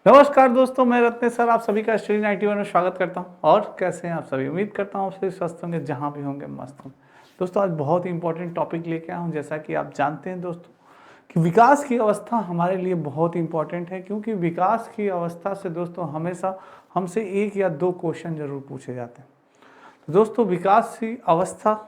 नमस्कार दोस्तों, मैं रत्ने सर आप सभी का स्टडी 91 में स्वागत करता हूं। और कैसे हैं आप सभी? उम्मीद करता हूं आप सभी स्वस्थ होंगे, जहां भी होंगे मस्त होंगे। दोस्तों आज बहुत ही इंपॉर्टेंट टॉपिक लेके आया हूं। जैसा कि आप जानते हैं दोस्तों कि विकास की अवस्था हमारे लिए बहुत इंपॉर्टेंट है, क्योंकि विकास की अवस्था से दोस्तों हमेशा हमसे एक या दो क्वेश्चन जरूर पूछे जाते हैं। तो दोस्तों विकास की अवस्था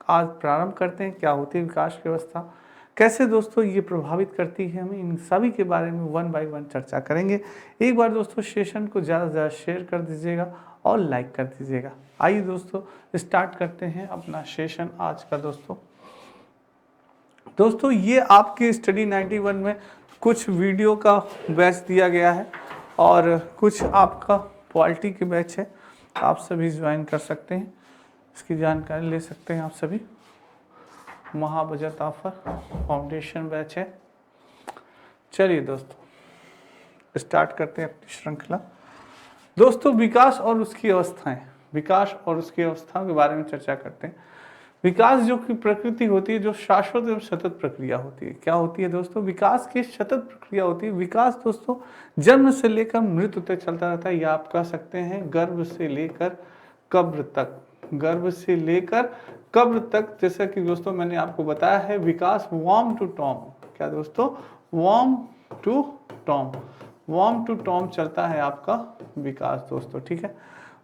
आज प्रारंभ करते हैं। क्या होती है विकास की अवस्था, कैसे दोस्तों ये प्रभावित करती है हमें, इन सभी के बारे में वन बाय वन चर्चा करेंगे। एक बार दोस्तों सेशन को ज़्यादा से ज़्यादा शेयर कर दीजिएगा और लाइक कर दीजिएगा। आइए दोस्तों स्टार्ट करते हैं अपना सेशन आज का। दोस्तों ये आपके स्टडी 91 में कुछ वीडियो का बैच दिया गया है और कुछ आपका पॉलिटी के बैच है। आप सभी ज्वाइन कर सकते हैं, इसकी जानकारी ले सकते हैं आप सभी। महाबजट ऑफर फाउंडेशन बैच है। चलिए दोस्तों स्टार्ट करते हैं अपनी श्रृंखला। दोस्तों विकास और उसकी अवस्थाएं, विकास और उसकी अवस्थाओं के बारे में चर्चा करते हैं। विकास जो कि प्रकृति होती है, जो शाश्वत एवं सतत प्रक्रिया होती है। क्या होती है दोस्तों? विकास की सतत प्रक्रिया होती है। विकास दोस्तों जन्म से लेकर मृत्यु तक चलता रहता है, या आप कह सकते हैं गर्भ से लेकर कब्र तक। गर्भ से लेकर कब्र तक, जैसा कि दोस्तों मैंने आपको बताया है, विकास वॉर्म टू टॉम। क्या दोस्तों? Warm to Tom, warm to Tom चलता है आपका विकास दोस्तों। ठीक है,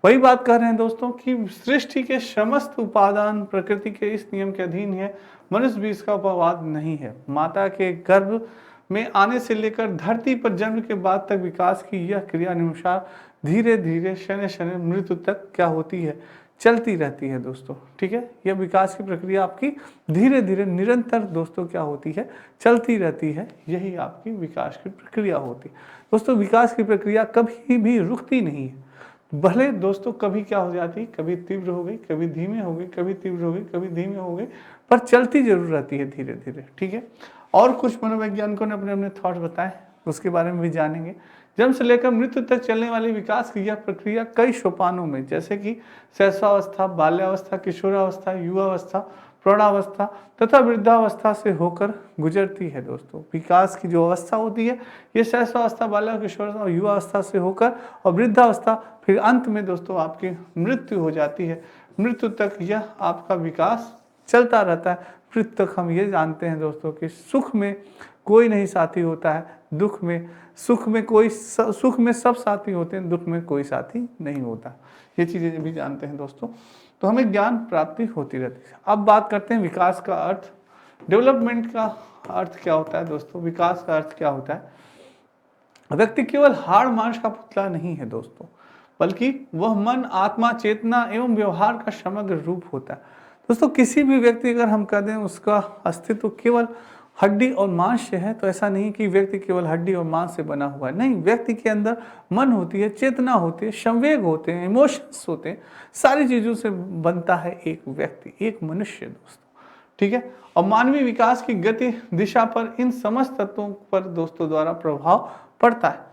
वही बात कर रहे हैं दोस्तों कि सृष्टि के समस्त उपादान प्रकृति के इस नियम के अधीन है। मनुष्य भी इसका अपवाद नहीं है। माता के गर्भ में आने से लेकर धरती पर जन्म के बाद तक विकास की यह क्रिया अनुसार धीरे धीरे क्षण क्षण मृत्यु तक क्या होती है, चलती रहती है दोस्तों। ठीक है, यह विकास की प्रक्रिया आपकी धीरे धीरे निरंतर दोस्तों क्या होती है, चलती रहती है। यही आपकी विकास की प्रक्रिया होती है दोस्तों। विकास की प्रक्रिया कभी भी रुकती नहीं है। भले दोस्तों कभी क्या हो जाती, कभी तीव्र हो गई, कभी धीमे हो गई, कभी तीव्र हो गई, कभी धीमे हो गई, पर चलती जरूर रहती है धीरे धीरे। ठीक है, और कुछ मनोवैज्ञानिकों ने अपने अपने थॉट्स बताए, उसके बारे में भी जानेंगे। जन्म से लेकर मृत्यु तक चलने वाली विकास की यह प्रक्रिया कई सोपानों में, जैसे कि शैशवावस्था, बाल्यावस्था, किशोरावस्था, युवावस्था, प्रौढ़ावस्था तथा वृद्धावस्था से होकर गुजरती है दोस्तों। विकास की जो अवस्था होती है ये शैशवावस्था, बाल्यावस्था, किशोरावस्था और युवावस्था से होकर और वृद्धावस्था, फिर अंत में दोस्तों आपकी मृत्यु हो जाती है। मृत्यु तक यह आपका विकास चलता रहता है। मृत्यु तक हम ये जानते हैं दोस्तों कि सुख में कोई नहीं साथी होता है, दुख में, सुख में सब साथी होते हैं, दुख में कोई साथी नहीं होता। ये चीज़ें भी जानते हैं दोस्तों, तो हमें ज्ञान प्राप्ति होती रहती है। अब बात करते हैं विकास का अर्थ, डेवलपमेंट का अर्थ क्या होता है दोस्तों। विकास का अर्थ क्या होता है? व्यक्ति केवल हाड़ मांस का पुतला नहीं है दोस्तों, बल्कि वह मन, आत्मा, चेतना एवं व्यवहार का समग्र रूप होता है दोस्तों। किसी भी व्यक्ति अगर हम कह दें उसका अस्तित्व केवल हड्डी और मांस से है, तो ऐसा नहीं कि व्यक्ति केवल हड्डी और मांस से बना हुआ है। नहीं, व्यक्ति के अंदर मन होती है, चेतना होती है, संवेग होते हैं, इमोशंस होते हैं, सारी चीजों से बनता है एक व्यक्ति, एक मनुष्य दोस्तों। ठीक है, और मानवीय विकास की गति दिशा पर इन समस्त तत्वों पर दोस्तों द्वारा प्रभाव पड़ता है।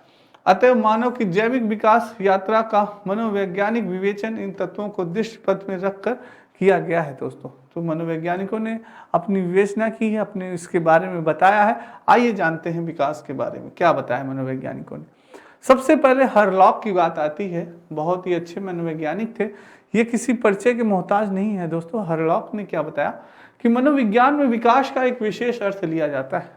अतः मानव की जैविक विकास यात्रा का मनोवैज्ञानिक विवेचन इन तत्वों को दृष्टि पथ में रखकर किया गया है दोस्तों। तो मनोवैज्ञानिकों ने अपनी विवेचना की है, अपने इसके बारे में बताया है। आइए जानते हैं विकास के बारे में क्या बताया मनोवैज्ञानिकों ने। सबसे पहले हरलॉक की बात आती है। बहुत ही अच्छे मनोवैज्ञानिक थे, ये किसी परिचय के मोहताज नहीं है दोस्तों। हरलॉक ने क्या बताया कि मनोविज्ञान में विकास का एक विशेष अर्थ लिया जाता है।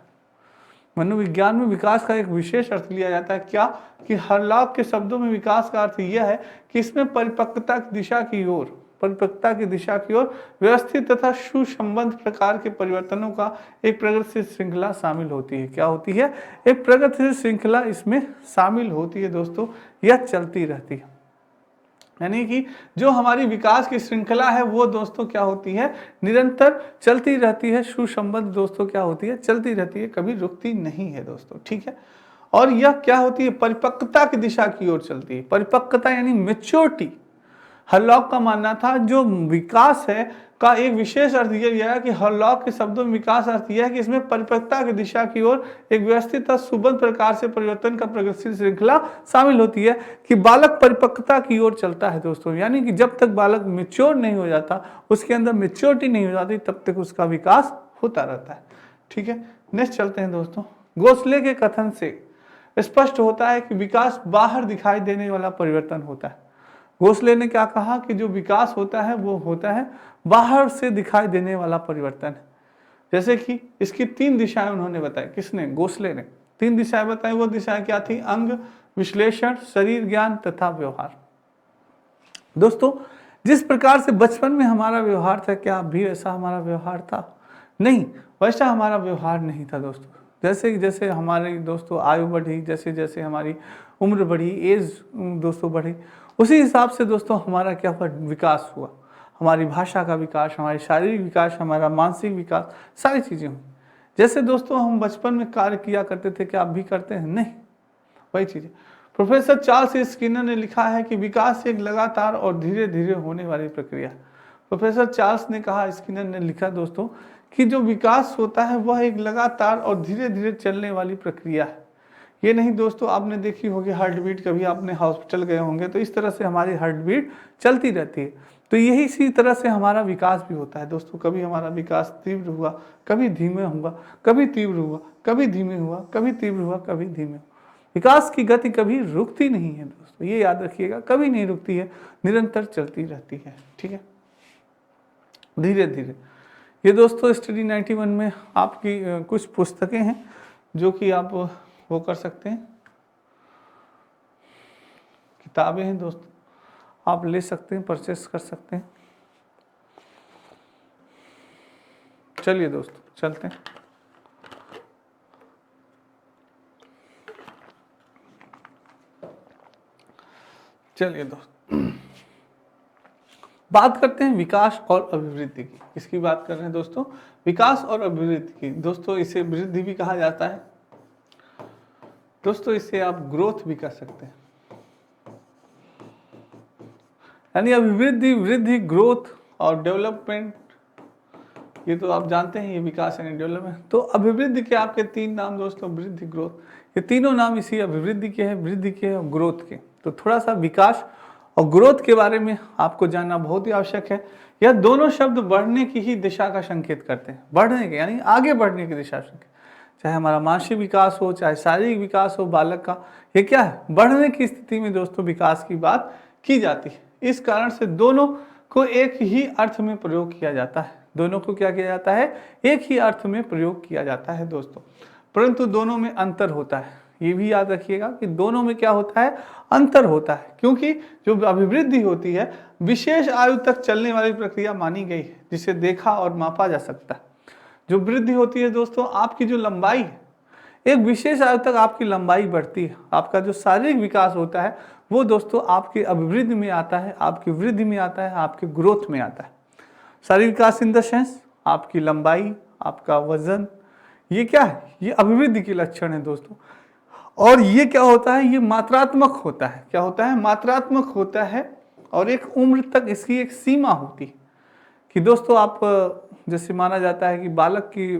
मनोविज्ञान में विकास का एक विशेष अर्थ लिया जाता है। क्या कि हरलॉक के शब्दों में विकास का अर्थ यह है कि इसमें परिपक्वता की दिशा की ओर, परिपक्वता की दिशा की ओर व्यवस्थित तथा सुसंबद्ध प्रकार के परिवर्तनों का एक प्रगतिशील श्रृंखला शामिल होती है। क्या होती है? एक प्रगतिशील श्रृंखला इसमें शामिल होती है दोस्तों, यह चलती रहती है। यानी कि जो हमारी विकास की श्रृंखला है वो दोस्तों क्या होती है, निरंतर चलती रहती है, सुसंबद्ध दोस्तों क्या होती है, चलती रहती है, कभी रुकती नहीं है दोस्तों। ठीक है, और यह क्या होती है, परिपक्वता की दिशा की ओर चलती है। परिपक्वता यानी मैच्योरिटी। हरलॉक का मानना था जो विकास है का एक विशेष अर्थ यह लिया है कि हरलॉक के शब्दों में विकास अर्थ यह है कि इसमें परिपक्वता की दिशा की ओर एक व्यवस्थित और सुबद्ध प्रकार से परिवर्तन का प्रगतिशील श्रृंखला शामिल होती है। कि बालक परिपक्वता की ओर चलता है दोस्तों, यानी कि जब तक बालक मैच्योर नहीं हो जाता, उसके अंदर मैच्योरिटी नहीं हो जाती, तब तक उसका विकास होता रहता है। ठीक है, नेक्स्ट चलते हैं दोस्तों। घोंसले के कथन से स्पष्ट होता है कि विकास बाहर दिखाई देने वाला परिवर्तन होता है। घोषले ने क्या कहा कि जो विकास होता है वो होता है बाहर से दिखाई देने वाला परिवर्तन है। जैसे कि इसकी 3 दिशाएं उन्होंने बताई। किसने? घोषले ने 3 दिशाएं बताई। वो दिशाएं क्या थी? अंग, विश्लेषण, शरीर ज्ञान तथा व्यवहार। दोस्तों, जिस प्रकार से बचपन में हमारा व्यवहार था, क्या भी ऐसा हमारा व्यवहार था? नहीं, वैसा हमारा व्यवहार नहीं था दोस्तों। जैसे जैसे हमारी दोस्तों आयु बढ़ी, जैसे जैसे हमारी उम्र बढ़ी, एज दोस्तों बढ़ी, उसी हिसाब से दोस्तों हमारा क्या हुआ? विकास हुआ। हमारी भाषा का विकास, हमारी शारीरिक विकास, हमारा मानसिक विकास, सारी चीज़ें हुई। जैसे दोस्तों हम बचपन में कार्य किया करते थे, क्या आप भी करते हैं? नहीं, वही चीज़ें। प्रोफेसर चार्ल्स स्किनर ने लिखा है कि विकास एक लगातार और धीरे धीरे होने वाली प्रक्रिया। प्रोफेसर चार्ल्स ने कहा, स्किनर ने लिखा दोस्तों कि जो विकास होता है वह एक लगातार और धीरे धीरे चलने वाली प्रक्रिया है। ये नहीं दोस्तों, आपने देखी होगी हार्ट बीट, कभी आपने हॉस्पिटल गए होंगे तो इस तरह से हमारी हार्ट बीट चलती रहती है। तो यही इसी तरह से हमारा विकास भी होता है दोस्तों। कभी हमारा विकास तीव्र हुआ, कभी धीमे हुआ, कभी तीव्र हुआ, कभी धीमे हुआ, कभी तीव्र हुआ, कभी धीमे हुआ। विकास की गति कभी रुकती नहीं है दोस्तों, ये याद रखिएगा, कभी नहीं रुकती है, निरंतर चलती रहती है। ठीक है, धीरे धीरे। ये दोस्तों स्टडी 91 में आपकी कुछ पुस्तकें हैं जो कि आप वो कर सकते हैं, किताबें हैं दोस्तों, आप ले सकते हैं, परचेस कर सकते हैं। चलिए दोस्तों चलते हैं। चलिए दोस्तों बात करते हैं विकास और अभिवृद्धि की। किसकी बात कर रहे हैं दोस्तों? विकास और अभिवृद्धि की। दोस्तों इसे वृद्धि भी कहा जाता है दोस्तों, इसे आप ग्रोथ भी कर सकते हैं। यानी अभिवृद्धि, वृद्धि, ग्रोथ और डेवलपमेंट, ये तो आप जानते हैं, ये विकास यानी डेवलपमेंट। तो अभिवृद्धि के आपके 3 नाम दोस्तों, वृद्धि, ग्रोथ, ये तीनों नाम इसी अभिवृद्धि के हैं, वृद्धि के और ग्रोथ के। तो थोड़ा सा विकास और ग्रोथ के बारे में आपको जानना बहुत ही आवश्यक है। यह दोनों शब्द बढ़ने की ही दिशा का संकेत करते हैं, बढ़ने के यानी आगे बढ़ने की दिशा संकेत। चाहे हमारा मानसिक विकास हो, चाहे शारीरिक विकास हो बालक का, ये क्या है? बढ़ने की स्थिति में दोस्तों विकास की बात की जाती है। इस कारण से दोनों को एक ही अर्थ में प्रयोग किया जाता है। दोनों को क्या किया जाता है? एक ही अर्थ में प्रयोग किया जाता है दोस्तों, परंतु दोनों में अंतर होता है। ये भी याद रखिएगा कि दोनों में क्या होता है? अंतर होता है, क्योंकि जो अभिवृद्धि होती है विशेष आयु तक चलने वाली प्रक्रिया मानी गई है, जिसे देखा और मापा जा सकता है। जो वृद्धि होती है दोस्तों, आपकी जो लंबाई है, एक विशेष आयु तक आपकी लंबाई बढ़ती है। आपका जो शारीरिक विकास होता है वो दोस्तों आपकी अभिवृद्धि में आता है, आपकी वृद्धि में आता है, आपके ग्रोथ में आता है। शारीरिक विकास इन द सेंस आपकी लंबाई, आपका वजन, ये क्या है? ये अभिवृद्धि के लक्षण है दोस्तों। और ये क्या होता है? ये मात्रात्मक होता है। क्या होता है? मात्रात्मक होता है। और एक उम्र तक इसकी एक सीमा होती है कि दोस्तों आप जैसे माना जाता है कि बालक की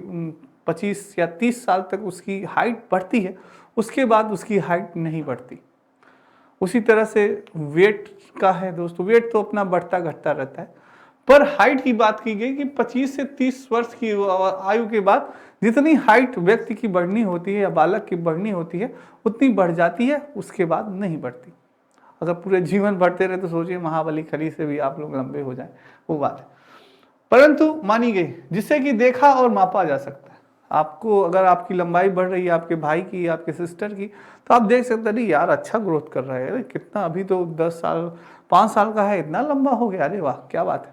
25 या 30 साल तक उसकी हाइट बढ़ती है, उसके बाद उसकी हाइट नहीं बढ़ती। उसी तरह से वेट का है दोस्तों, वेट तो अपना बढ़ता घटता रहता है, पर हाइट की बात की गई कि 25 से 30 वर्ष की आयु के बाद जितनी हाइट व्यक्ति की बढ़नी होती है या बालक की बढ़नी होती है उतनी बढ़ जाती है, उसके बाद नहीं बढ़ती। अगर पूरे जीवन बढ़ते रहे तो सोचिए महाबली खली से भी आप लोग लंबे हो जाए, वो बात है। परंतु मानी गई जिससे कि देखा और मापा जा सकता है। आपको अगर आपकी लंबाई बढ़ रही है, आपके भाई की, आपके सिस्टर की, तो आप देख सकते हैं अरे यार अच्छा ग्रोथ कर रहा है, अरे कितना, अभी तो 10 साल 5 साल का है, इतना लंबा हो गया, अरे वाह क्या बात है,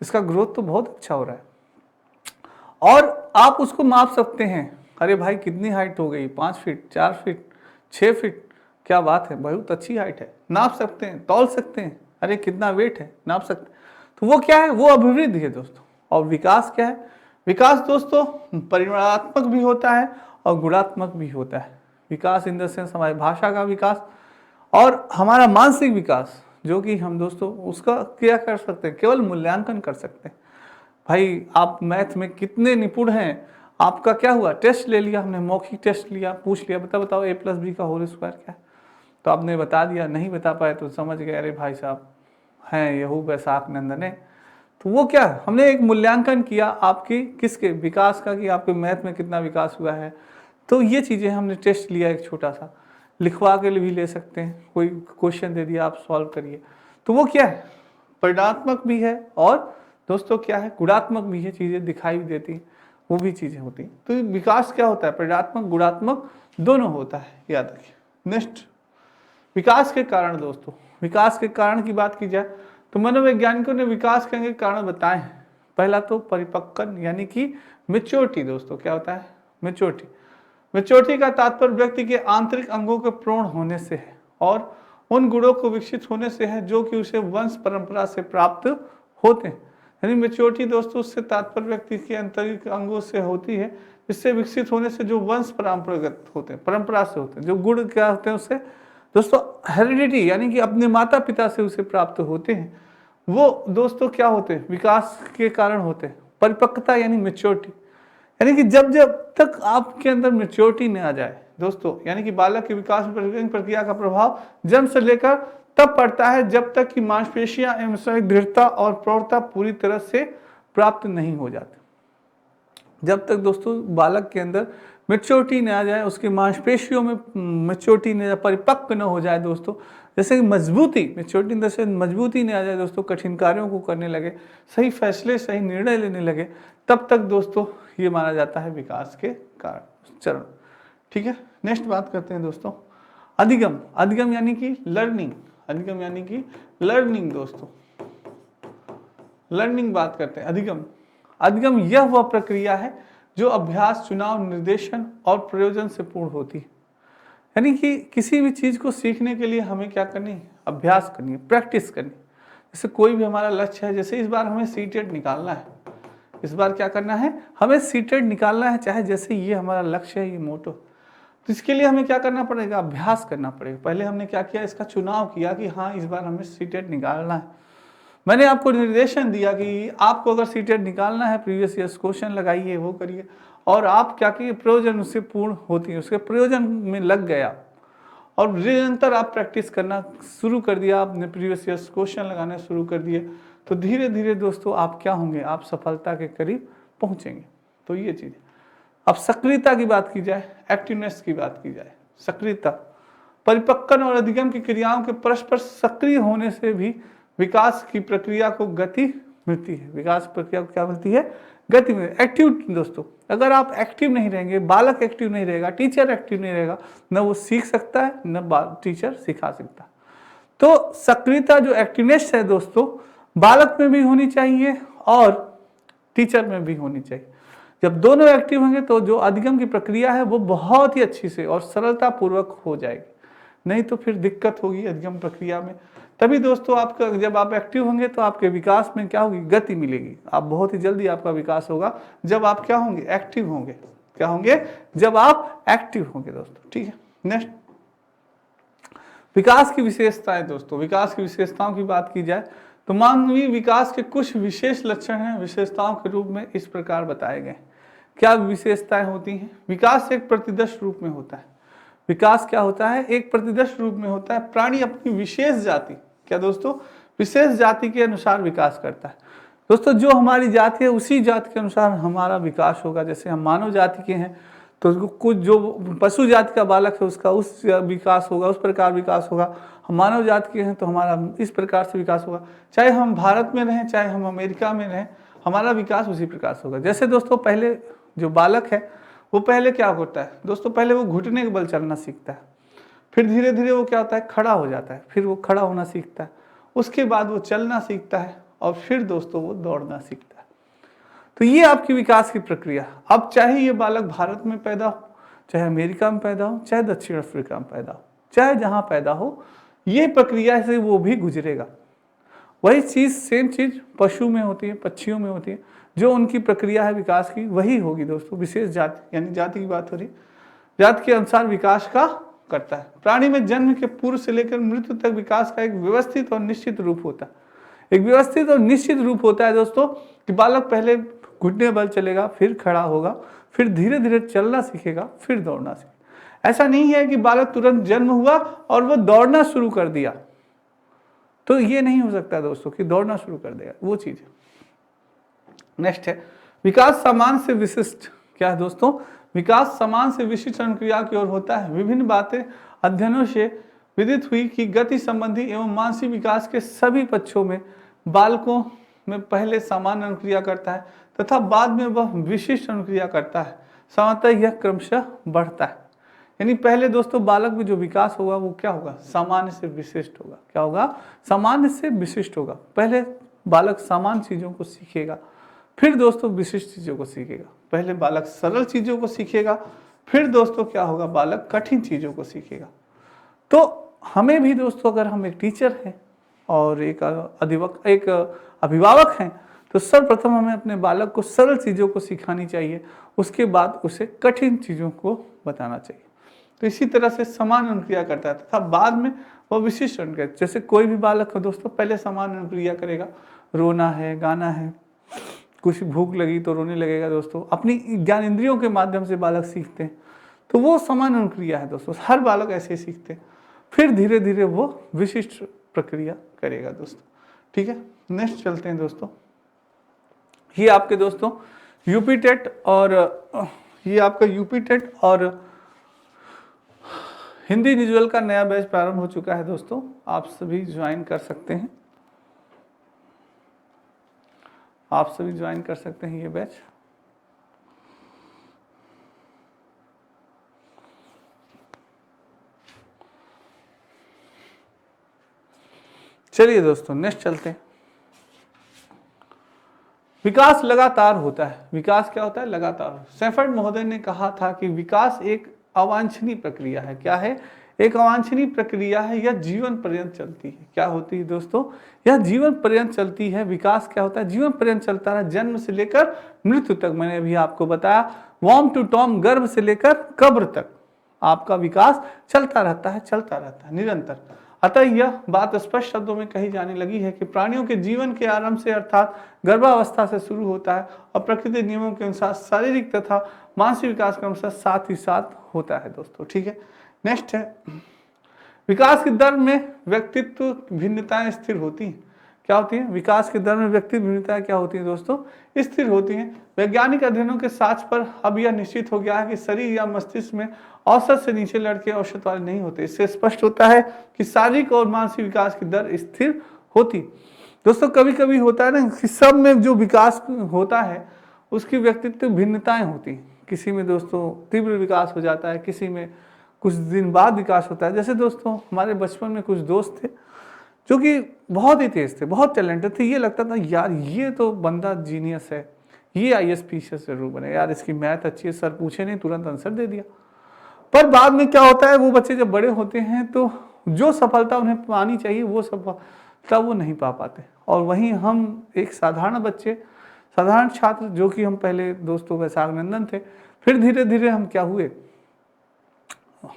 इसका ग्रोथ तो बहुत अच्छा हो रहा है। और आप उसको माप सकते हैं, अरे भाई कितनी हाइट हो गई, 5 फीट, 4 फीट, 6 फीट, क्या बात है, बहुत अच्छी हाइट है, नाप सकते हैं, तौल सकते हैं, अरे कितना वेट है, नाप सकते हैं। तो वो क्या है? वो अभिवृद्धि है दोस्तों। और विकास क्या है? विकास दोस्तों परिमाणात्मक भी होता है और गुणात्मक भी होता है। विकास इन द सेंस हमारी भाषा का विकास और हमारा मानसिक विकास, जो कि हम दोस्तों उसका क्या कर सकते हैं? केवल मूल्यांकन कर सकते हैं। भाई आप मैथ में कितने निपुण हैं, आपका क्या हुआ? टेस्ट ले लिया हमने, मौखिक टेस्ट लिया, पूछ लिया बताओ a+b का होल स्क्वायर क्या है, तो आपने बता दिया, नहीं बता पाए तो समझ गए अरे भाई साहब हैं यहू बैसाख नंदने। तो वो क्या, हमने एक मूल्यांकन किया आपकी किसके? विकास का, कि आपके मैथ में कितना विकास हुआ है। तो ये चीज़ें हमने टेस्ट लिया एक छोटा सा, लिखवा के भी ले सकते हैं, कोई क्वेश्चन दे दिया आप सॉल्व करिए। तो वो क्या है, परिणात्मक भी है और दोस्तों क्या है, गुणात्मक भी है, चीज़ें दिखाई भी देती हैं, वो भी चीज़ें होती हैं। तो विकास क्या होता है, परिणात्मक गुणात्मक दोनों होता है, याद रखिए। नेक्स्ट, विकास के कारण दोस्तों, विकास के कारण की बात की जाए तो मनोवैज्ञानिकों ने विकास के कारण बताए हैं। पहला तो परिपक्वन यानी कि मेच्योरिटी दोस्तों, क्या होता है मेच्योरिटी। मेच्योरिटी का तात्पर्य व्यक्ति के आंतरिक अंगों के पूर्ण होने से है और उन गुणों को विकसित होने से है जो कि उसे वंश परंपरा से प्राप्त होते हैं। यानी मेच्योरिटी दोस्तों उससे तात्पर्य व्यक्ति के आंतरिक अंगों से होती है, जिससे विकसित होने से जो वंश परंपरागत होते हैं, परंपरा से होते हैं, जो गुण क्या होते हैं उससे दोस्तों हेरिडिटी यानी कि अपने माता पिता से उसे प्राप्त होते हैं, वो दोस्तों क्या होते हैं, विकास के कारण होते हैं। परिपक्वता यानी मेच्योरिटी, यानी कि जब जब तक आपके अंदर मेच्योरिटी न आ जाए दोस्तों, यानी कि बालक के विकास में प्रक्रिया का प्रभाव जन्म से लेकर तब पड़ता है जब तक कि मांसपेशियां एवं शारीरिक दृढ़ता और प्रौढ़ता पूरी तरह से प्राप्त नहीं हो जाती। जब तक दोस्तों बालक के अंदर मेच्योरिटी न आ जाए, उसकी मांसपेशियों में मेच्योरिटी न, परिपक्व न हो जाए दोस्तों, जैसे कि मजबूती, मेच्योरिटी जैसे मजबूती न आ जाए दोस्तों, कठिन कार्यों को करने लगे, सही फैसले सही निर्णय लेने लगे, तब तक दोस्तों ये माना जाता है विकास के कारण चरण। ठीक है, नेक्स्ट बात करते हैं दोस्तों अधिगम। अधिगम यानी कि लर्निंग, अधिगम यानी कि लर्निंग दोस्तों, लर्निंग बात करते हैं। अधिगम, अधिगम यह वह प्रक्रिया है जो अभ्यास, चुनाव, निर्देशन और प्रयोजन से पूर्ण होती है। यानी कि किसी भी चीज को सीखने के लिए हमें क्या करनी है, अभ्यास करनी है, प्रैक्टिस करनी है। जैसे कोई भी हमारा लक्ष्य है, जैसे इस बार हमें सीटेट निकालना है, इस बार क्या करना है, हमें सीटेट निकालना है, चाहे जैसे ये हमारा लक्ष्य है, ये मोटो, तो इसके लिए हमें क्या करना पड़ेगा, अभ्यास करना पड़ेगा। पहले हमने क्या किया, इसका चुनाव किया कि हाँ इस बार हमें सीटेट निकालना है। मैंने आपको निर्देशन दिया कि आपको अगर सीटेट निकालना है, प्रीवियस ईयर्स क्वेश्चन लगाइए, वो करिए, और आप क्या किए, प्रयोजन उससे पूर्ण होती है, उसके प्रयोजन में लग गया और निरंतर आप प्रैक्टिस करना शुरू कर दिया, आपने प्रीवियस ईयर्स क्वेश्चन लगाने शुरू कर दिए, तो धीरे धीरे दोस्तों आप क्या होंगे, आप सफलता के करीब पहुंचेंगे। तो ये चीज़। अब सक्रियता की बात की जाए, एक्टिवनेस की बात की जाए, सक्रियता, परिपक्वन और अधिगम की क्रियाओं के परस्पर सक्रिय होने से भी विकास की प्रक्रिया को गति मिलती है। विकास प्रक्रिया को क्या मिलती है, गति मिलती है। एक्टिव दोस्तों, अगर आप एक्टिव नहीं रहेंगे, बालक एक्टिव नहीं रहेगा, टीचर एक्टिव नहीं रहेगा, न वो सीख सकता है न टीचर सिखा सकता। तो सक्रियता जो एक्टिवनेस है दोस्तों, बालक में भी होनी चाहिए और टीचर में भी होनी चाहिए। जब दोनों एक्टिव होंगे तो जो अधिगम की प्रक्रिया है वो बहुत ही अच्छी से और सरलता पूर्वक हो जाएगी, नहीं तो फिर दिक्कत होगी अधिगम प्रक्रिया में। तभी दोस्तों आपका जब आप एक्टिव होंगे तो आपके विकास में क्या होगी, गति मिलेगी, आप बहुत ही जल्दी आपका विकास होगा जब आप क्या होंगे, एक्टिव होंगे। क्या होंगे, जब आप एक्टिव होंगे दोस्तों। ठीक है, नेक्स्ट, विकास की विशेषताएं दोस्तों। विकास की विशेषताओं की बात की जाए तो मानवीय विकास के कुछ विशेष लक्षण हैं, विशेषताओं के रूप में इस प्रकार बताए गए। क्या विशेषताएं होती हैं, विकास एक प्रतिदर्श रूप में होता है। विकास क्या होता है, एक प्रतिदर्श रूप में होता है। प्राणी अपनी विशेष जाति, क्या दोस्तों, विशेष जाति के अनुसार विकास करता है। दोस्तों जो हमारी जाति है उसी जाति के अनुसार हमारा विकास होगा। जैसे हम मानव जाति के हैं तो कुछ जो पशु जाति का बालक है उसका उस विकास होगा, उस प्रकार विकास होगा। हम मानव जाति के हैं तो हमारा इस प्रकार से विकास होगा। चाहे हम भारत में रहें, चाहे हम अमेरिका में रहें, हमारा विकास उसी प्रकार से होगा। जैसे दोस्तों पहले जो बालक है वो पहले क्या होता है दोस्तों, पहले वो घुटने के बल चलना सीखता है, फिर धीरे धीरे वो क्या होता है, खड़ा हो जाता है, फिर वो खड़ा होना सीखता है, उसके बाद वो चलना सीखता है और फिर दोस्तों वो दौड़ना सीखता है। तो ये आपकी विकास की प्रक्रिया। अब चाहे ये बालक भारत में पैदा हो, चाहे अमेरिका में पैदा हो, चाहे दक्षिण अफ्रीका में पैदा हो, चाहे जहाँ पैदा हो, ये प्रक्रिया से वो भी गुजरेगा। वही चीज़, सेम चीज़ पशु में होती है, पक्षियों में होती है, जो उनकी प्रक्रिया है विकास की वही होगी दोस्तों। विशेष जाति यानी जाति की बात हो रही है, जाति के अनुसार विकास का करता है। प्राणी में जन्म के पूर्व से लेकर मृत्यु तक विकास का एक व्यवस्थित और निश्चित रूप होता है। एक व्यवस्थित और निश्चित रूप होता है दोस्तों कि बालक पहले घुटने बल चलेगा, फिर खड़ा होगा, फिर धीरे धीरे चलना सीखेगा, फिर दौड़ना सीखेगा। ऐसा नहीं है कि बालक तुरंत जन्म हुआ और वो दौड़ना शुरू कर दिया, तो ये नहीं हो सकता दोस्तों कि दौड़ना शुरू कर देगा, वो चीज़ है। नेक्स्ट है विकास सामान्य से विशिष्ट क्या है दोस्तों? विकास समान से विशिष्ट अनुक्रिया की ओर होता है। विभिन्न बातें अध्ययनों से विदित हुई कि गति संबंधी एवं मानसिक विकास के सभी पक्षों में बालकों में पहले सामान्य अनुक्रिया करता है तथा बाद में वह विशिष्ट अनुक्रिया करता है। सामान्यतः यह क्रमशः बढ़ता है। यानी पहले दोस्तों बालक में जो विकास होगा वो क्या होगा? सामान्य से विशिष्ट होगा। क्या होगा? सामान्य से विशिष्ट होगा। पहले बालक सामान्य चीजों को सीखेगा, फिर दोस्तों विशिष्ट चीजों को सीखेगा। पहले बालक सरल चीजों को सीखेगा, फिर दोस्तों क्या होगा? बालक कठिन चीजों को सीखेगा। तो हमें भी दोस्तों, अगर हम एक टीचर हैं और एक अभिभावक हैं, तो सर्वप्रथम हमें अपने बालक को सरल चीजों को सिखानी चाहिए, उसके बाद उसे कठिन चीजों को बताना चाहिए। तो इसी तरह से समान अनुक्रिया करता है तथा बाद में वह विशिष्ट अनुक्रिया। जैसे कोई भी बालक हो दोस्तों, पहले समान अनुक्रिया करेगा, रोना है, गाना है, कुछ भूख लगी तो रोने लगेगा दोस्तों। अपनी ज्ञान इंद्रियों के माध्यम से बालक सीखते हैं, तो वो समान अनुक्रिया है दोस्तों। हर बालक ऐसे सीखते हैं, फिर धीरे धीरे वो विशिष्ट प्रक्रिया करेगा दोस्तों। ठीक है, नेक्स्ट चलते हैं दोस्तों। ये आपके दोस्तों यूपी टेट और ये आपका यूपी टेट और हिंदी विजुअल का नया बैच प्रारंभ हो चुका है दोस्तों, आप सभी ज्वाइन कर सकते हैं। आप सभी ज्वाइन कर सकते हैं ये बैच। चलिए दोस्तों नेक्स्ट चलते हैं। विकास लगातार होता है। विकास क्या होता है? लगातार। सेफर्ड महोदय ने कहा था कि विकास एक अवांछनीय प्रक्रिया है। क्या है? एक अवांछनीय प्रक्रिया है, यह जीवन पर्यंत चलती है। क्या होती है दोस्तों? यह जीवन पर्यंत चलती है। विकास क्या होता है? जीवन पर्यंत चलता है, जन्म से लेकर मृत्यु तक। मैंने अभी आपको बताया, वॉर्म टू टॉम, गर्भ से लेकर कब्र तक आपका विकास चलता रहता है, चलता रहता है निरंतर। अतः यह बात स्पष्ट शब्दों में कही जाने लगी है कि प्राणियों के जीवन के आरंभ से अर्थात गर्भावस्था से शुरू होता है और प्रकृति नियमों के अनुसार शारीरिक तथा मानसिक विकास क्रमशः साथ ही साथ होता है दोस्तों। ठीक है, नेक्स्ट है, विकास की दर में व्यक्तित्व भिन्नताएं स्थिर होती हैं। क्या होती है? विकास के दर में व्यक्तित्व भिन्नताएं क्या होती हैं दोस्तों? स्थिर होती हैं। वैज्ञानिक अध्ययनों के साक्ष्य पर अब यह निश्चित हो गया है कि शरीर या मस्तिष्क में औसत से नीचे लड़के औसत वाले नहीं होते। इससे स्पष्ट होता है कि शारीरिक और मानसिक विकास की दर स्थिर होती। दोस्तों कभी कभी होता है ना कि सब में जो विकास होता है उसकी व्यक्तित्व भिन्नताएं होती हैं। किसी में दोस्तों तीव्र विकास हो जाता है, किसी में कुछ दिन बाद विकास होता है। जैसे दोस्तों हमारे बचपन में कुछ दोस्त थे जो कि बहुत ही तेज थे, बहुत टैलेंटेड थे। ये लगता था यार ये तो बंदा जीनियस है, ये IAS PCS जरूर बने, यार इसकी मैथ अच्छी है, सर पूछे नहीं तुरंत आंसर दे दिया। पर बाद में क्या होता है, वो बच्चे जब बड़े होते हैं तो जो सफलता उन्हें पानी चाहिए वो सफलता वो नहीं पा पाते। और वहीं हम एक साधारण बच्चे, साधारण छात्र, जो कि हम पहले दोस्तों वैशाखनंदन थे, फिर धीरे धीरे हम क्या हुए,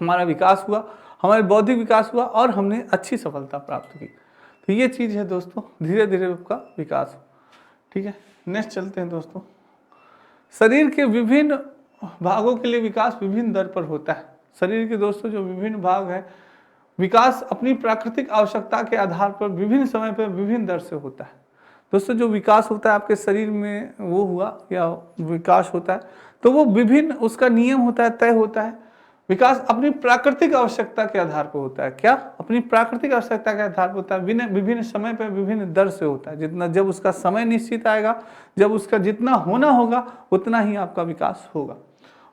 हमारा विकास हुआ, हमारे बौद्धिक विकास हुआ और हमने अच्छी सफलता प्राप्त की। तो ये चीज़ है दोस्तों, धीरे धीरे आपका विकास। ठीक है, नेक्स्ट चलते हैं दोस्तों। शरीर के विभिन्न भागों के लिए विकास विभिन्न दर पर होता है। शरीर के दोस्तों जो विभिन्न भाग है, विकास अपनी प्राकृतिक आवश्यकता के आधार पर विभिन्न समय पर विभिन्न दर से होता है। दोस्तों जो विकास होता है आपके शरीर में वो हुआ या विकास होता है तो वो विभिन्न, उसका नियम होता है, तय होता है। विकास अपनी प्राकृतिक आवश्यकता के आधार पर होता है। क्या? अपनी प्राकृतिक आवश्यकता के आधार पर होता है, विभिन्न समय पर विभिन्न दर से होता है। जितना जब उसका समय निश्चित आएगा, जब उसका जितना होना होगा उतना ही आपका विकास होगा।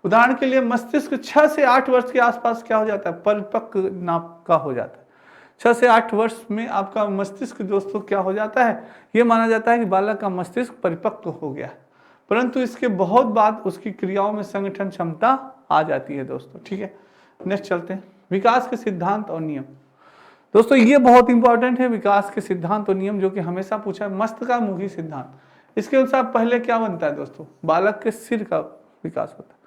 उदाहरण के लिए मस्तिष्क 6 से 8 वर्ष के आसपास क्या हो जाता है, परिपक्व नाप का हो जाता है। 6 से 8 वर्ष में आपका मस्तिष्क दोस्तों क्या हो जाता है, ये माना जाता है कि बालक का मस्तिष्क परिपक्व हो गया है। परंतु इसके बहुत बाद उसकी क्रियाओं में संगठन क्षमता आ जाती है दोस्तों। ठीक है, नेक्स्ट चलते हैं। विकास के सिद्धांत और नियम। दोस्तों ये बहुत इंपॉर्टेंट है, विकास के सिद्धांत और नियम, जो कि हमेशा पूछा है। मस्तिष्कामुखी सिद्धांत, इसके अनुसार पहले क्या बनता है दोस्तों, बालक के सिर का विकास होता है।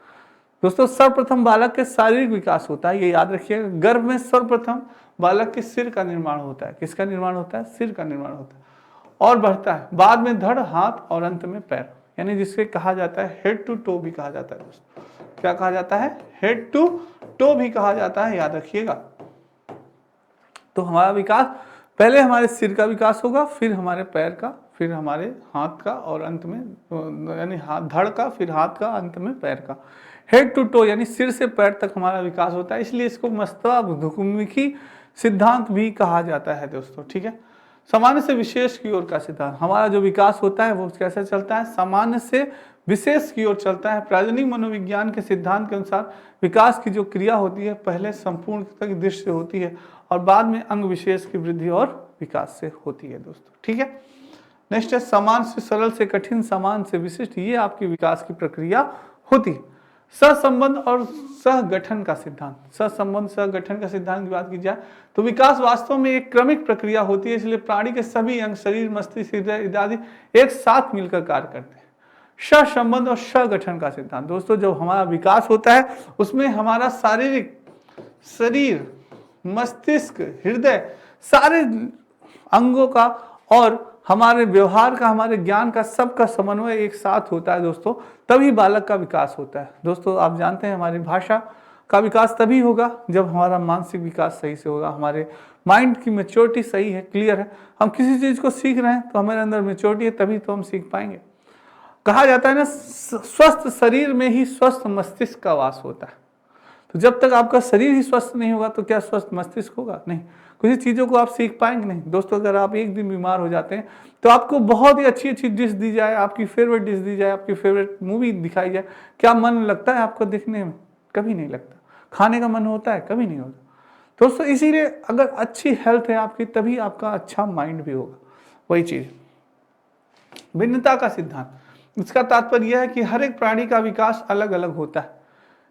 दोस्तों सर्वप्रथम बालक के शारीरिक विकास होता है, ये याद रखिएगा। गर्भ में सर्वप्रथम बालक के सिर का निर्माण होता है। किसका निर्माण होता है? सिर का निर्माण होता है और बढ़ता है। बाद में धड़, हाथ और अंत में पैर, यानी जिसके कहा जाता है हेड टू टो भी कहा जाता है दोस्तों। क्या कहा जाता है? हेड टू टो भी कहा जाता है, याद रखिएगा। तो हमारा विकास, पहले हमारे सिर का विकास होगा, फिर हमारे पैर का, फिर हमारे हाथ का, और अंत में यानी धड़ का, फिर हाथ का, अंत में पैर का। हेड टू टो यानी सिर से पैर तक हमारा विकास होता है, इसलिए इसको मस्तकाभिमुखी सिद्धांत भी कहा जाता है दोस्तों, ठीक है। सामान्य से विशेष की ओर का सिद्धांत, हमारा जो विकास होता है वो कैसे चलता है, सामान्य से विशेष की ओर चलता है। प्रायोगिक मनोविज्ञान के सिद्धांत के अनुसार विकास की जो क्रिया होती है पहले संपूर्ण तक दृश्य होती है और बाद में अंग विशेष की वृद्धि और विकास से होती है दोस्तों, ठीक है। नेक्स्ट है सामान्य से सरल से कठिन, सामान्य से विशिष्ट, ये आपकी विकास की प्रक्रिया होती है। सहसंबंध और सहगठन का सिद्धांत, सहसंबंध सहगठन का सिद्धांत की बात की जाए तो विकास वास्तव में एक क्रमिक प्रक्रिया होती है, इसलिए प्राणी के सभी अंग, शरीर, मस्तिष्क, हृदय इत्यादि एक साथ मिलकर कार्य करते हैं। सहसंबंध और सहगठन का सिद्धांत, दोस्तों जब हमारा विकास होता है उसमें हमारा शारीरिक, शरीर, मस्तिष्क, हृदय, सारे अंगों का और हमारे व्यवहार का, हमारे ज्ञान का, सबका समन्वय एक साथ होता है दोस्तों, तभी बालक का विकास होता है। दोस्तों आप जानते हैं हमारी भाषा का विकास तभी होगा जब हमारा मानसिक विकास सही से होगा, हमारे माइंड की मैच्योरिटी सही है, क्लियर है। हम किसी चीज़ को सीख रहे हैं तो हमारे अंदर मैच्योरिटी है, तभी तो हम सीख पाएंगे। कहा जाता है ना, स्वस्थ शरीर में ही स्वस्थ मस्तिष्क का वास होता है। तो जब तक आपका शरीर ही स्वस्थ नहीं होगा तो क्या स्वस्थ मस्तिष्क होगा? नहीं। कुछ चीज़ों को आप सीख पाएंगे नहीं। दोस्तों अगर आप एक दिन बीमार हो जाते हैं तो आपको बहुत ही अच्छी अच्छी डिश दी जाए, आपकी फेवरेट डिश दी जाए, आपकी फेवरेट मूवी दिखाई जाए, क्या मन लगता है आपको देखने में? कभी नहीं लगता। खाने का मन होता है? कभी नहीं होता। दोस्तों इसीलिए अगर अच्छी हेल्थ है आपकी तभी आपका अच्छा माइंड भी होगा। वही चीज़ भिन्नता का सिद्धांत, इसका तात्पर्य यह है कि हर एक प्राणी का विकास अलग अलग होता है,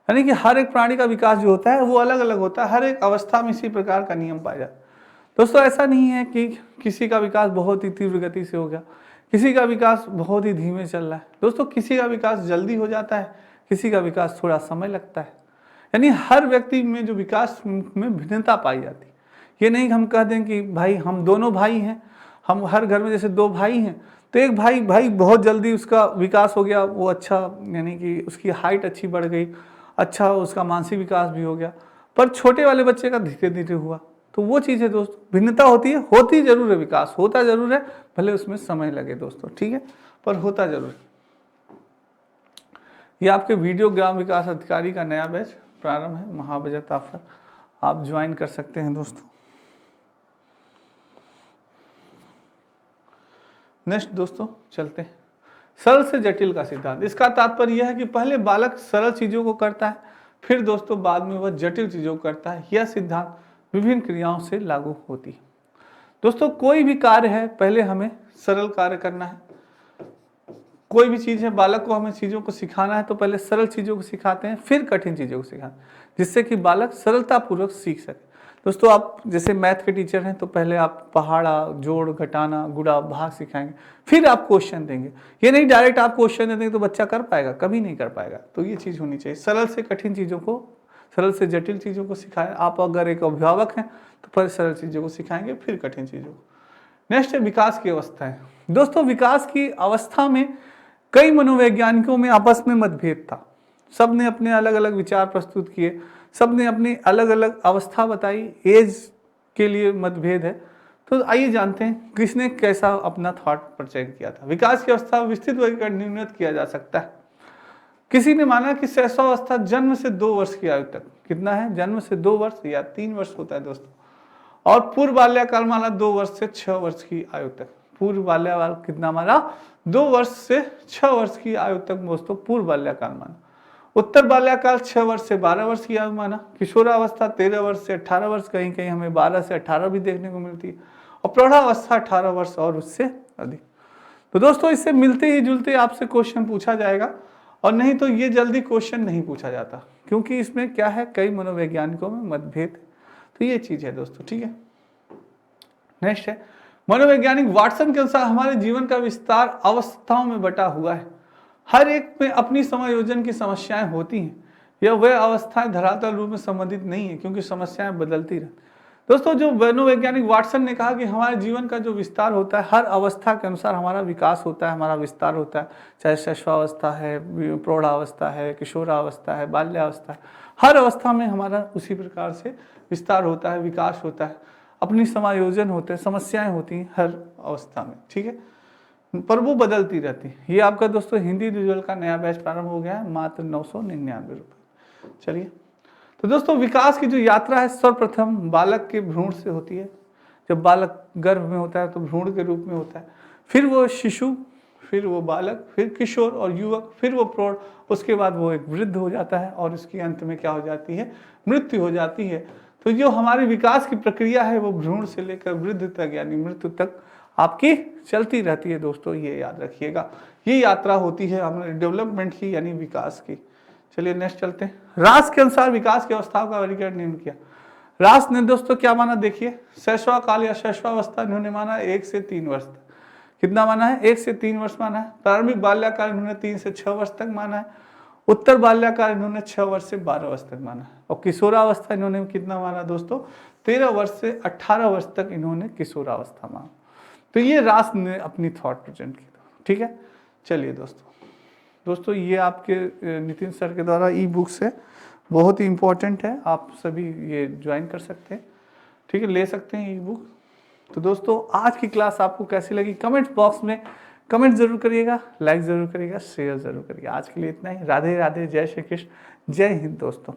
यानी कि हर एक प्राणी का विकास जो होता है वो अलग अलग होता है, हर एक अवस्था में इसी प्रकार का नियम पाया जाता है। दोस्तों ऐसा नहीं है कि किसी का विकास बहुत ही तीव्र गति से हो गया, किसी का विकास बहुत ही धीमे चल रहा है। दोस्तों किसी का विकास जल्दी हो जाता है, किसी का विकास थोड़ा समय लगता है, यानी हर व्यक्ति में जो विकास में भिन्नता पाई जाती है। ये नहीं हम कह दें कि भाई हम दोनों भाई हैं, हम हर घर में जैसे दो भाई हैं तो एक भाई बहुत जल्दी उसका विकास हो गया, वो अच्छा यानी कि उसकी हाइट अच्छी बढ़ गई, अच्छा उसका मानसिक विकास भी हो गया, पर छोटे वाले बच्चे का धीरे धीरे हुआ। तो वो चीज़ है दोस्तों, भिन्नता होती है, होती जरूर है, विकास होता जरूर है, भले उसमें समय लगे दोस्तों, ठीक है, पर होता जरूर है। ये आपके वीडियो ग्राम विकास अधिकारी का नया बैच प्रारंभ है, महाबजट ऑफर, आप ज्वाइन कर सकते हैं दोस्तों। नेक्स्ट दोस्तों चलते हैं सरल से जटिल का सिद्धांत। इसका तात्पर्य यह है कि पहले बालक सरल चीज़ों को करता है, फिर दोस्तों बाद में वह जटिल चीज़ों को करता है। यह सिद्धांत विभिन्न क्रियाओं से लागू होती है। दोस्तों कोई भी कार्य है पहले हमें सरल कार्य करना है, कोई भी चीज़ है बालक को हमें चीज़ों को सिखाना है तो पहले सरल चीज़ों को सिखाते हैं, फिर कठिन चीज़ों को सिखाते हैं, जिससे कि बालक सरलतापूर्वक सीख सके। दोस्तों आप जैसे मैथ के टीचर हैं तो पहले आप पहाड़ा, जोड़, घटाना, गुणा, भाग सिखाएंगे, फिर आप क्वेश्चन देंगे। ये नहीं डायरेक्ट आप क्वेश्चन दे देंगे तो बच्चा कर पाएगा? कभी नहीं कर पाएगा। तो ये चीज़ होनी चाहिए, सरल से कठिन चीज़ों को, सरल से जटिल चीज़ों को सिखाएं। आप अगर एक अभिभावक हैं तो पहले सरल चीज़ों को सिखाएंगे, फिर कठिन चीज़ों को। नेक्स्ट है विकास की अवस्थाएं। दोस्तों विकास की अवस्था में कई मनोवैज्ञानिकों में आपस में मतभेद था, सब ने अपने अलग अलग विचार प्रस्तुत किए, सब ने अपनी अलग अलग अवस्था बताई, एज के लिए मतभेद है। तो आइए जानते हैं किसने कैसा अपना थॉट प्रेजेंट किया था। विकास की अवस्था विस्तृत वर्गीकरण निम्नलिखित किया जा सकता है। किसी ने माना कि शैशवावस्था जन्म से 2 वर्ष की आयु तक, कितना है, जन्म से 2 वर्ष या 3 वर्ष होता है दोस्तों, और पूर्व बाल्यकाल माना 2 वर्ष से 6 वर्ष की आयु तक। पूर्व बाल्यकाल कितना माना, 2 वर्ष से 6 वर्ष की आयु तक दोस्तों पूर्व बाल्यकाल माना। उत्तर बाल्यकाल 6 वर्ष से 12 वर्ष की आयु माना। किशोरावस्था 13 वर्ष से 18 वर्ष, कहीं कहीं हमें 12 से 18 भी देखने को मिलती है, और प्रौढ़ावस्था 18 वर्ष और उससे अधिक। तो दोस्तों इससे मिलते ही जुलते आपसे क्वेश्चन पूछा जाएगा, और नहीं तो ये जल्दी क्वेश्चन नहीं पूछा जाता, क्योंकि इसमें क्या है, कई मनोवैज्ञानिकों में मतभेद है। तो ये चीज है दोस्तों, ठीक है। नेक्स्ट है मनोवैज्ञानिक वाटसन के अनुसार हमारे जीवन का विस्तार अवस्थाओं में बटा हुआ है, हर एक में अपनी समायोजन की समस्याएं होती हैं। यह वह अवस्थाएं धरातल रूप में संबंधित नहीं है, क्योंकि समस्याएं बदलती रहती। दोस्तों जो मनोवैज्ञानिक वाटसन ने कहा कि हमारे जीवन का जो विस्तार होता है, हर अवस्था के अनुसार हमारा विकास होता है, हमारा विस्तार होता है, चाहे शैशवावस्था है, प्रौढ़ावस्था है, किशोरावस्था है, बाल्यावस्था है, हर अवस्था में हमारा उसी प्रकार से विस्तार होता है, विकास होता है, अपनी समायोजन होते हैं, समस्याएं होती हैं हर अवस्था में, ठीक है। पर वो बदलती रहती है। ये आपका दोस्तों हिंदी रिजल्ट का नया बैच प्रारंभ हो गया है, मात्र 999 रुपये। चलिए, तो दोस्तों विकास की जो यात्रा है सर्वप्रथम बालक के भ्रूण से होती है। जब बालक गर्भ में होता है तो भ्रूण के रूप में होता है, फिर वो शिशु, फिर वो बालक, फिर किशोर और युवक, फिर वो प्रौढ़, उसके बाद वो एक वृद्ध हो जाता है और इसकी अंत में क्या हो जाती है, मृत्यु हो जाती है। तो जो हमारी विकास की प्रक्रिया है वो भ्रूण से लेकर वृद्ध तक यानी मृत्यु तक आपकी चलती रहती है दोस्तों, ये याद रखिएगा। ये यात्रा होती है हमारे डेवलपमेंट की यानी विकास की। चलिए नेक्स्ट चलते हैं। रास के अनुसार विकास की अवस्थाओं का वर्गीकरण निम्न किया। रास ने दोस्तों क्या माना, देखिए शैशवा काल या शैशवावस्था इन्होंने माना 1 से 3 वर्ष तक। कितना माना है, 1 से 3 वर्ष माना है। प्रारंभिक बाल्याकाल इन्होंने 3 से 6 वर्ष तक माना है। उत्तर बाल्याकाल इन्होंने 6 वर्ष से 12 वर्ष तक माना है। और किशोरावस्था इन्होंने कितना माना दोस्तों, 13 वर्ष से 18 वर्ष तक इन्होंने किशोरावस्था माना। तो ये रास ने अपनी थॉट प्रेजेंट की। ठीक है, चलिए दोस्तों ये आपके नितिन सर के द्वारा ई बुक्स है, बहुत ही इंपॉर्टेंट है, आप सभी ये ज्वाइन कर सकते हैं। ठीक है, ले सकते हैं ई बुक। तो दोस्तों आज की क्लास आपको कैसी लगी कमेंट बॉक्स में कमेंट जरूर करिएगा, लाइक जरूर करिएगा, शेयर जरूर करिएगा। आज के लिए इतना ही। राधे राधे, जय श्री कृष्ण, जय हिंद दोस्तों।